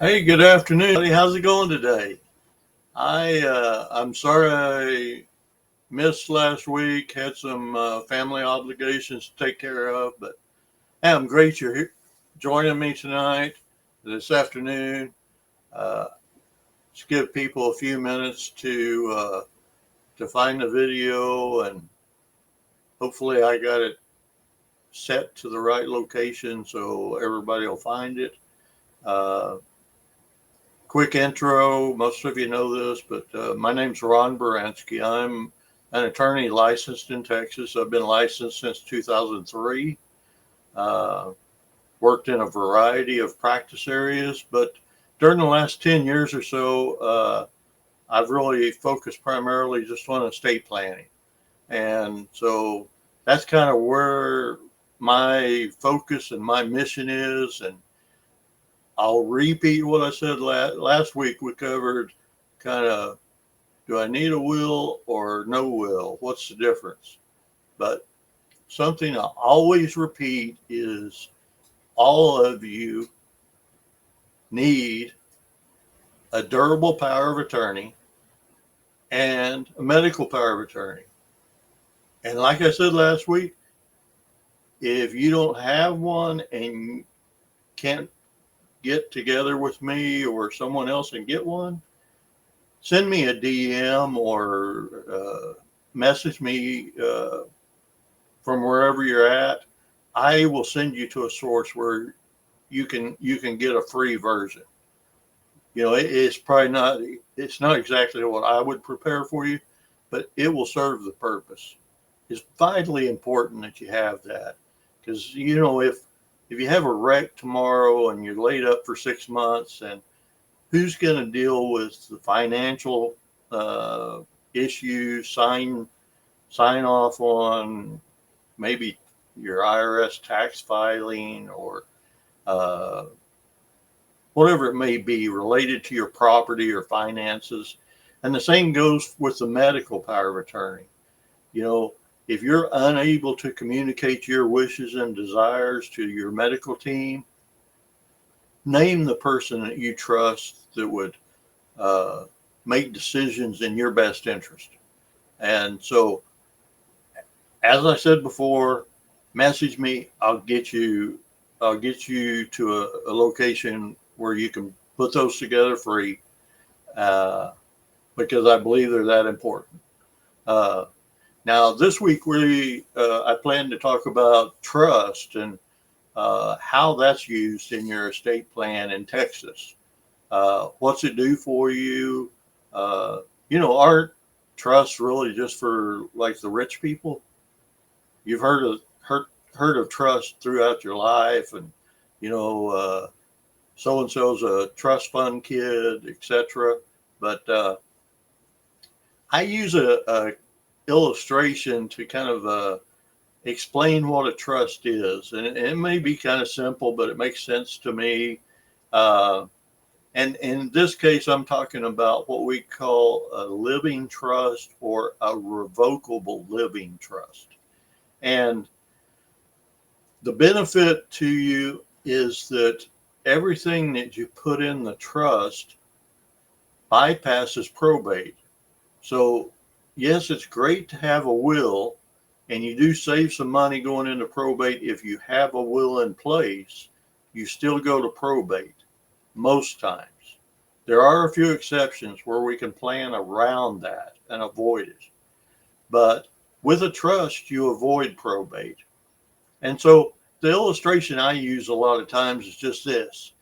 Hey, good afternoon, buddy. How's it going today? I'm sorry I missed last week. Had some family obligations to take care of, but hey, I'm great you're here joining me tonight, this afternoon. Uh, just give people a few minutes to find the video, and hopefully I got it set to the right location so everybody will find it. Uh, Quick intro. Most of you know this, but my name's Ron Baranski. I'm an attorney licensed in Texas. I've been licensed since 2003. Uh, Worked in a variety of practice areas, but during the last 10 years or so, I've really focused primarily just on estate planning. And so that's kind of where my focus and my mission is. And I'll repeat what I said last week. We covered kind of, do I need a will or no will? What's the difference? But something I always repeat is all of you need a durable power of attorney and a medical power of attorney. And like I said last week, if you don't have one and can't get together with me or someone else and get one, send me a DM or message me from wherever you're at. I will send you to a source where you can get a free version. It's probably not exactly what I would prepare for you, but it will serve the purpose. It's vitally important that you have that, because if you have a wreck tomorrow and you're laid up for 6 months, and who's going to deal with the financial uh, issues, sign off on maybe your IRS tax filing, or uh, whatever it may be related to your property or finances. And the same goes with the medical power of attorney. You know, if you're unable to communicate your wishes and desires to your medical team, name the person that you trust that would uh, make decisions in your best interest. And so, as I said before, message me. I'll get you to a location where you can put those together free, uh, because I believe they're that important. Uh, Now, this week I plan to talk about trust and how that's used in your estate plan in Texas. What's it do for you? Aren't trusts really just for like the rich people? You've heard of trust throughout your life, and you know, so and so's a trust fund kid, etc. But I use a illustration to kind of explain what a trust is, and it may be kind of simple, but it makes sense to me. Uh, and in this case, I'm talking about what we call a living trust or a revocable living trust. And the benefit to you is that everything that you put in the trust bypasses probate. So, yes, it's great to have a will, and you do save some money going into probate. If you have a will in place, you still go to probate most times. There are a few exceptions where we can plan around that and avoid it. But with a trust, you avoid probate. And so the illustration I use a lot of times is just this.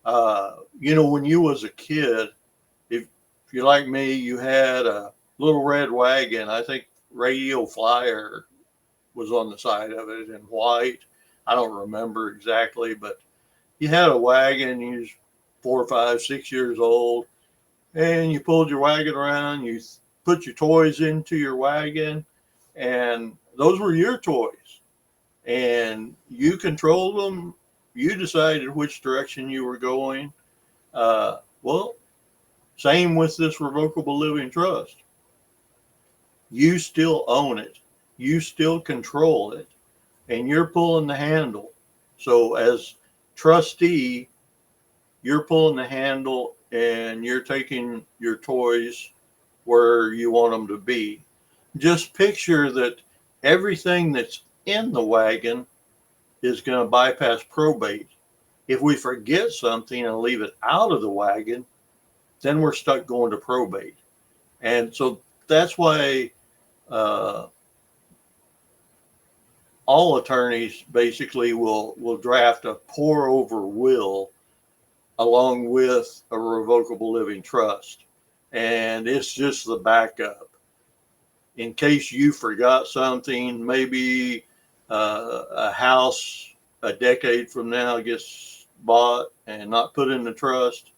When you was a kid, if you're like me, you had a little red wagon. I think Radio Flyer was on the side of it in white. I don't remember exactly, but you had a wagon. You was 4, 5, 6 years old, and you pulled your wagon around. You put your toys into your wagon, and those were your toys, and you controlled them. You decided which direction you were going. Well, same with this revocable living trust. You still own it. You still control it, and you're pulling the handle. So as trustee, you're pulling the handle and you're taking your toys where you want them to be. Just picture that everything that's in the wagon is going to bypass probate. If we forget something and leave it out of the wagon, then we're stuck going to probate. And so that's why uh, all attorneys basically will draft a pour over will along with a revocable living trust. And it's just the backup in case you forgot something. Maybe a house a decade from now gets bought and not put in the trust.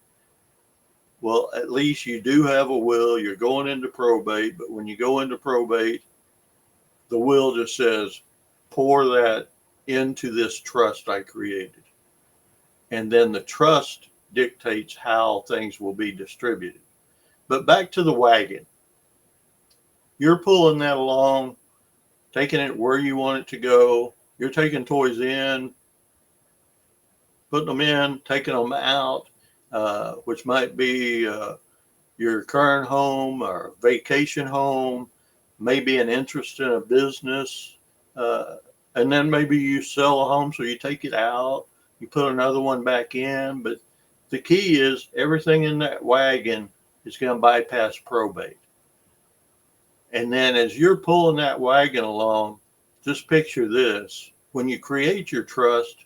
Well, at least you do have a will. You're going into probate, but when you go into probate, the will just says, pour that into this trust I created. And then the trust dictates how things will be distributed. But back to the wagon. You're pulling that along, taking it where you want it to go. You're taking toys in, putting them in, taking them out, which might be your current home or vacation home, maybe an interest in a business. Uh, and then maybe you sell a home, so you take it out, you put another one back in. But the key is everything in that wagon is going to bypass probate. And then as you're pulling that wagon along, just picture this. When you create your trust,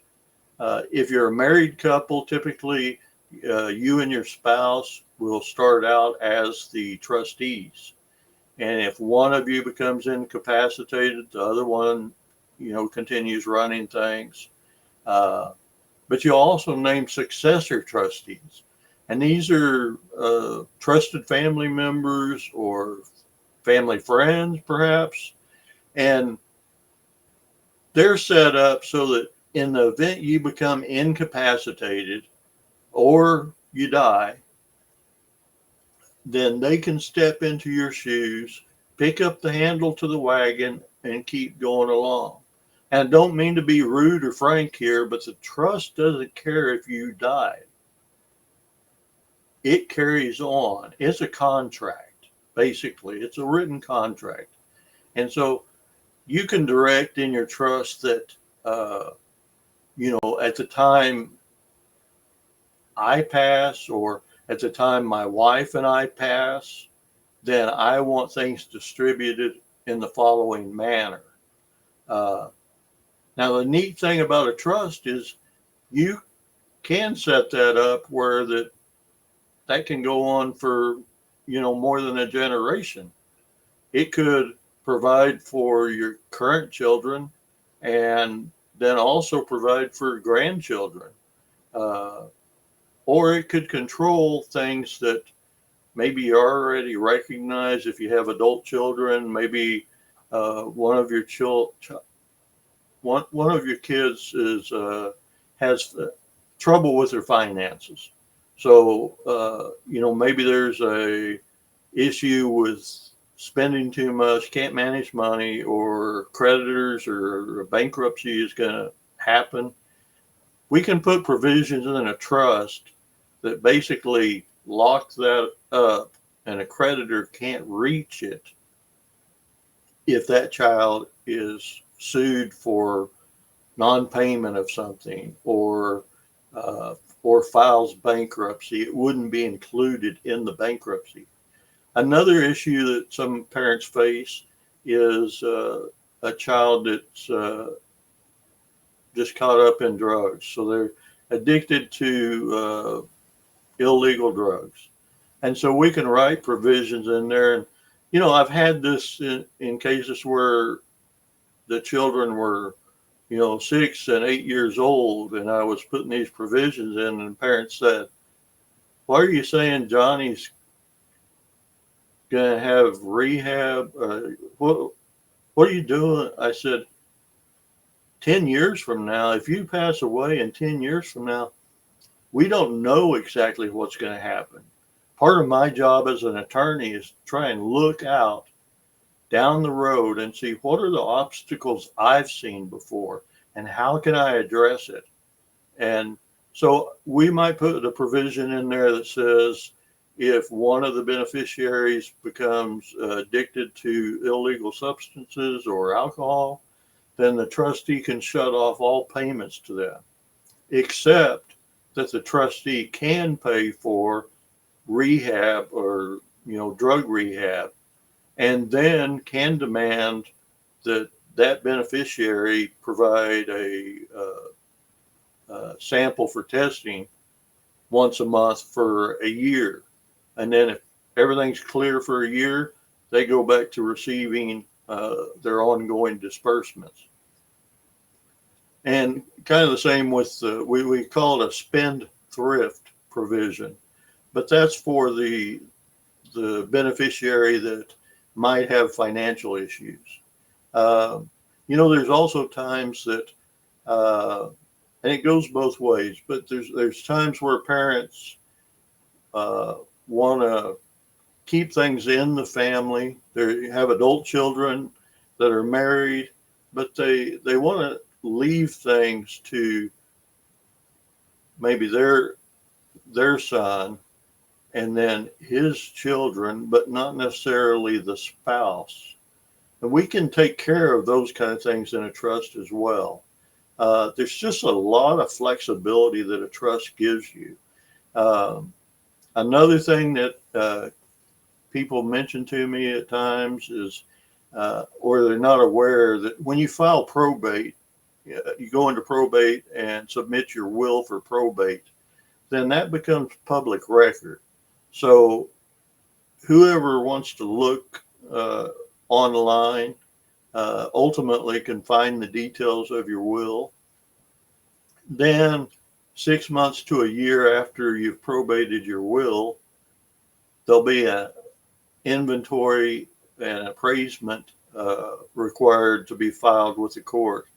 if you're a married couple, typically you and your spouse will start out as the trustees. And if one of you becomes incapacitated, the other one, continues running things. Uh, but you also name successor trustees. And these are trusted family members or family friends, perhaps. And they're set up so that in the event you become incapacitated or you die, then they can step into your shoes, pick up the handle to the wagon, and keep going along. And I don't mean to be rude or frank here, but the trust doesn't care if you die. It carries on. It's a contract, basically. It's a written contract. And so you can direct in your trust that, at the time I pass or at the time my wife and I pass, then I want things distributed in the following manner. Uh, Now, the neat thing about a trust is you can set that up where that can go on for, more than a generation. It could provide for your current children and then also provide for grandchildren. Uh, or it could control things that maybe you already recognize if you have adult children. Maybe one of your one of your kids is has trouble with their finances. So maybe there's a issue with spending too much, can't manage money, or creditors or bankruptcy is going to happen. We can put provisions in a trust that basically lock that up, and a creditor can't reach it if that child is sued for non-payment of something or files bankruptcy. It wouldn't be included in the bankruptcy. Another issue that some parents face is a child that's just caught up in drugs. So they're addicted to illegal drugs. And so we can write provisions in there. And, I've had this in cases where the children were, 6 and 8 years old, and I was putting these provisions in, and parents said, why are you saying Johnny's going to have rehab? What are you doing? I said, 10 years from now, if you pass away in 10 years from now, we don't know exactly what's going to happen. Part of my job as an attorney is to try and look out down the road and see what are the obstacles I've seen before and how can I address it. And So we might put a provision in there that says if one of the beneficiaries becomes addicted to illegal substances or alcohol, then the trustee can shut off all payments to them, except that the trustee can pay for rehab or drug rehab, and then can demand that that beneficiary provide a sample for testing once a month for a year. And then if everything's clear for a year, they go back to receiving their ongoing disbursements. And kind of the same with we call it a spend thrift provision, but that's for the beneficiary that might have financial issues. Uh, there's also times that, and it goes both ways, but there's times where parents want to keep things in the family. They have adult children that are married, but they want to leave things to maybe their son and then his children, but not necessarily the spouse. And we can take care of those kind of things in a trust as well. There's just a lot of flexibility that a trust gives you. Um, Another thing that people mention to me at times is, or they're not aware that when you file probate, you go into probate and submit your will for probate, then that becomes public record. So whoever wants to look online ultimately can find the details of your will. Then 6 months to a year after you've probated your will, there'll be an inventory and appraisement required to be filed with the court.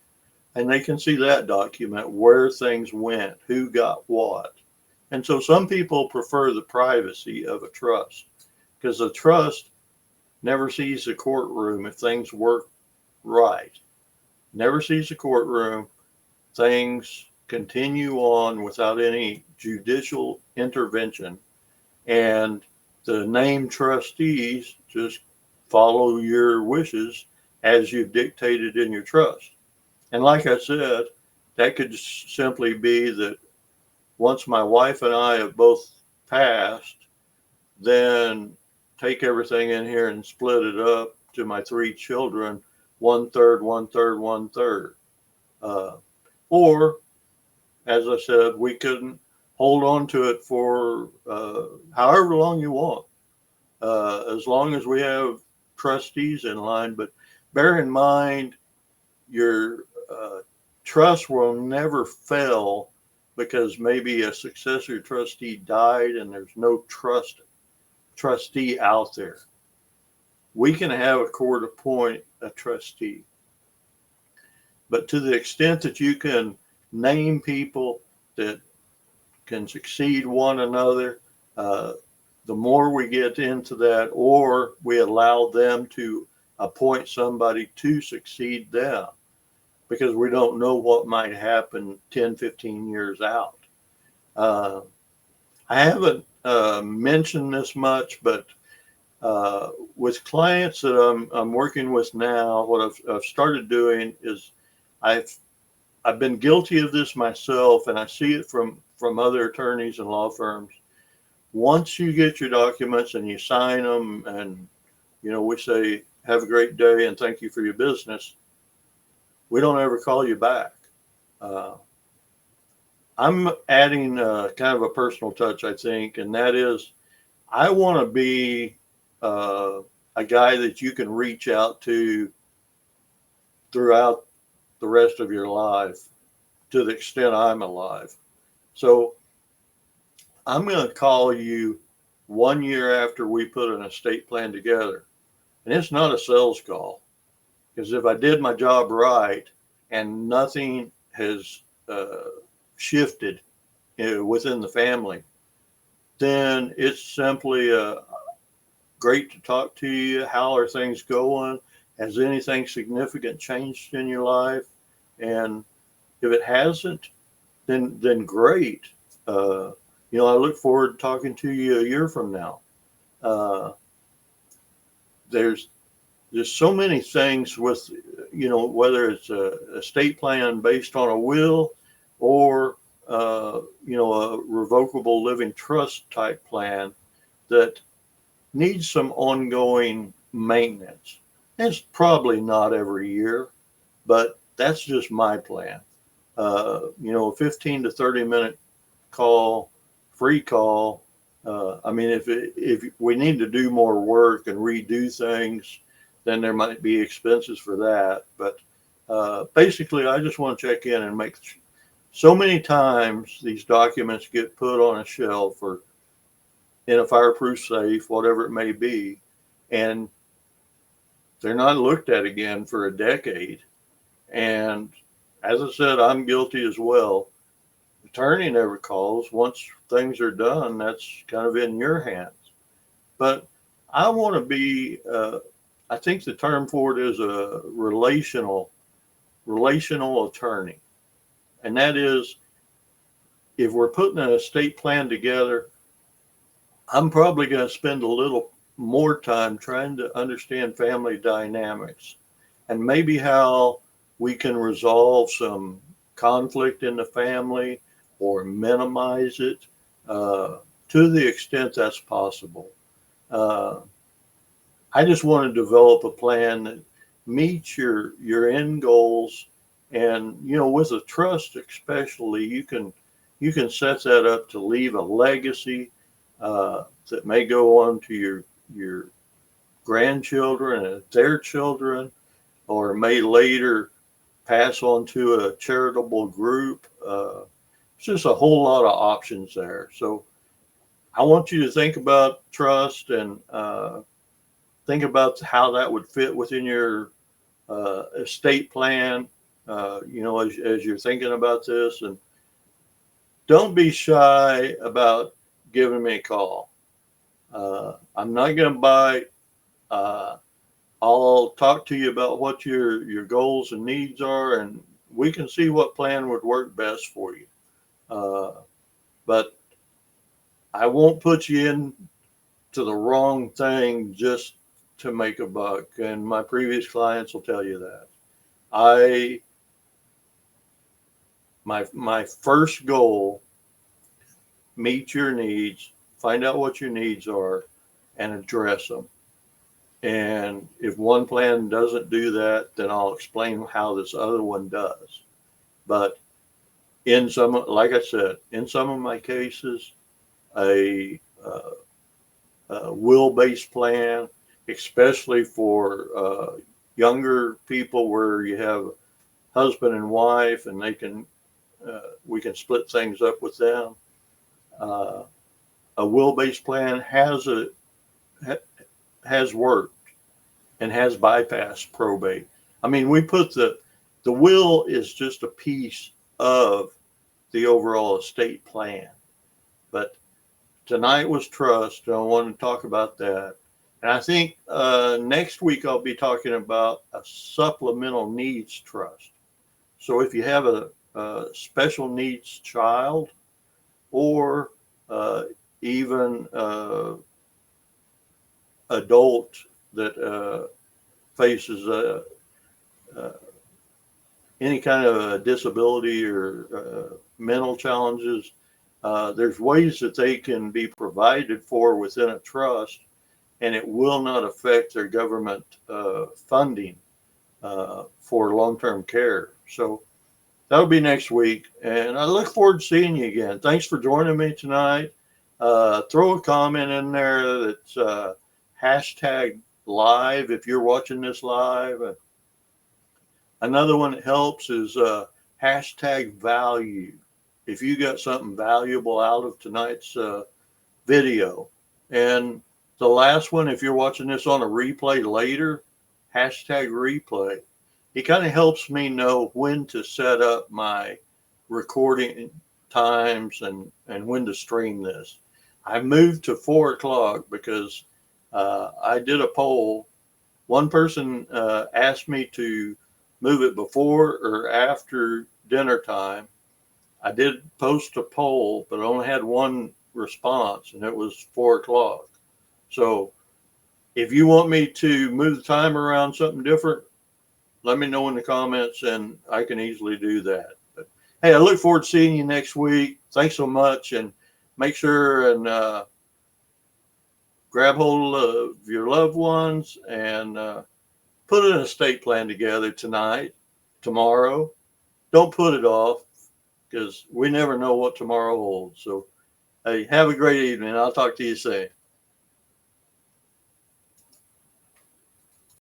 And they can see that document, where things went, who got what. And so some people prefer the privacy of a trust because a trust never sees the courtroom if things work right. Never sees the courtroom. Things continue on without any judicial intervention. And the named trustees just follow your wishes as you've dictated in your trust. And like I said, that could simply be that once my wife and I have both passed, then take everything in here and split it up to my three children, one third, one third, one third. Uh, or, as I said, we couldn't hold on to it for however long you want, as long as we have trustees in line. But bear in mind, your trust will never fail because maybe a successor trustee died and there's no trustee out there. We can have a court appoint a trustee, but to the extent that you can name people that can succeed one another, the more we get into that, or we allow them to appoint somebody to succeed them, because we don't know what might happen 10, 15 years out. I haven't mentioned this much, but with clients that I'm working with now, what I've started doing is I've been guilty of this myself, and I see it from other attorneys and law firms. Once you get your documents and you sign them, and we say have a great day and thank you for your business, we don't ever call you back. I'm adding kind of a personal touch, I think, and that is I want to be a guy that you can reach out to throughout the rest of your life, to the extent I'm alive. So I'm going to call you 1 year after we put an estate plan together. And it's not a sales call, because if I did my job right and nothing has shifted within the family, then it's simply great to talk to you. How are things going? Has anything significant changed in your life? And if it hasn't, then great. Uh, I look forward to talking to you a year from now. Uh, there's there's so many things with, whether it's a estate plan based on a will or, a revocable living trust type plan that needs some ongoing maintenance. It's probably not every year, but that's just my plan. A 15 to 30 minute call, free call. I mean, if we need to do more work and redo things, then there might be expenses for that. But basically, I just want to check in and make. So many times these documents get put on a shelf or in a fireproof safe, whatever it may be, and they're not looked at again for a decade. And as I said, I'm guilty as well. Attorney never calls. Once things are done, that's kind of in your hands. But I want to be, I think the term for it is a relational attorney. And that is, if we're putting an estate plan together, I'm probably going to spend a little more time trying to understand family dynamics and maybe how we can resolve some conflict in the family or minimize it to the extent that's possible. Uh, I just want to develop a plan that meets your end goals, and with a trust especially, you can set that up to leave a legacy that may go on to your grandchildren and their children, or may later pass on to a charitable group. It's just a whole lot of options there. So I want you to think about trust and think about how that would fit within your estate plan. As you're thinking about this, and don't be shy about giving me a call. I'm not going to bite. Uh, I'll talk to you about what your goals and needs are, and we can see what plan would work best for you. Uh, but I won't put you in to the wrong thing just to make a buck. And my previous clients will tell you that. I my first goal, meet your needs, find out what your needs are, and address them. And if one plan doesn't do that, then I'll explain how this other one does. But like I said, in some of my cases, a, uh, a will-based plan, especially for younger people where you have husband and wife, and we can split things up with them. Uh, a will-based plan has worked and has bypassed probate. I mean, we put the will is just a piece of the overall estate plan. But tonight was trust, and I want to talk about that. And I think next week I'll be talking about a supplemental needs trust. So if you have a special needs child, or even adult that faces uh, any kind of a disability or mental challenges, there's ways that they can be provided for within a trust, and it will not affect their government funding for long-term care. So that'll be next week, and I look forward to seeing you again. Thanks for joining me tonight. Throw a comment in there that's hashtag live if you're watching this live. Another one that helps is hashtag value. If you got something valuable out of tonight's video. And the last one, if you're watching this on a replay later, hashtag replay. It kind of helps me know when to set up my recording times and when to stream this. I moved to 4 o'clock because I did a poll. One person asked me to move it before or after dinner time. I did post a poll, but I only had one response, and it was 4 o'clock. So if you want me to move the time around something different, let me know in the comments, and I can easily do that. But hey, I look forward to seeing you next week. Thanks so much, and make sure and grab hold of your loved ones and put an estate plan together tonight, tomorrow. Don't put it off because we never know what tomorrow holds. So, hey, have a great evening. I'll talk to you soon.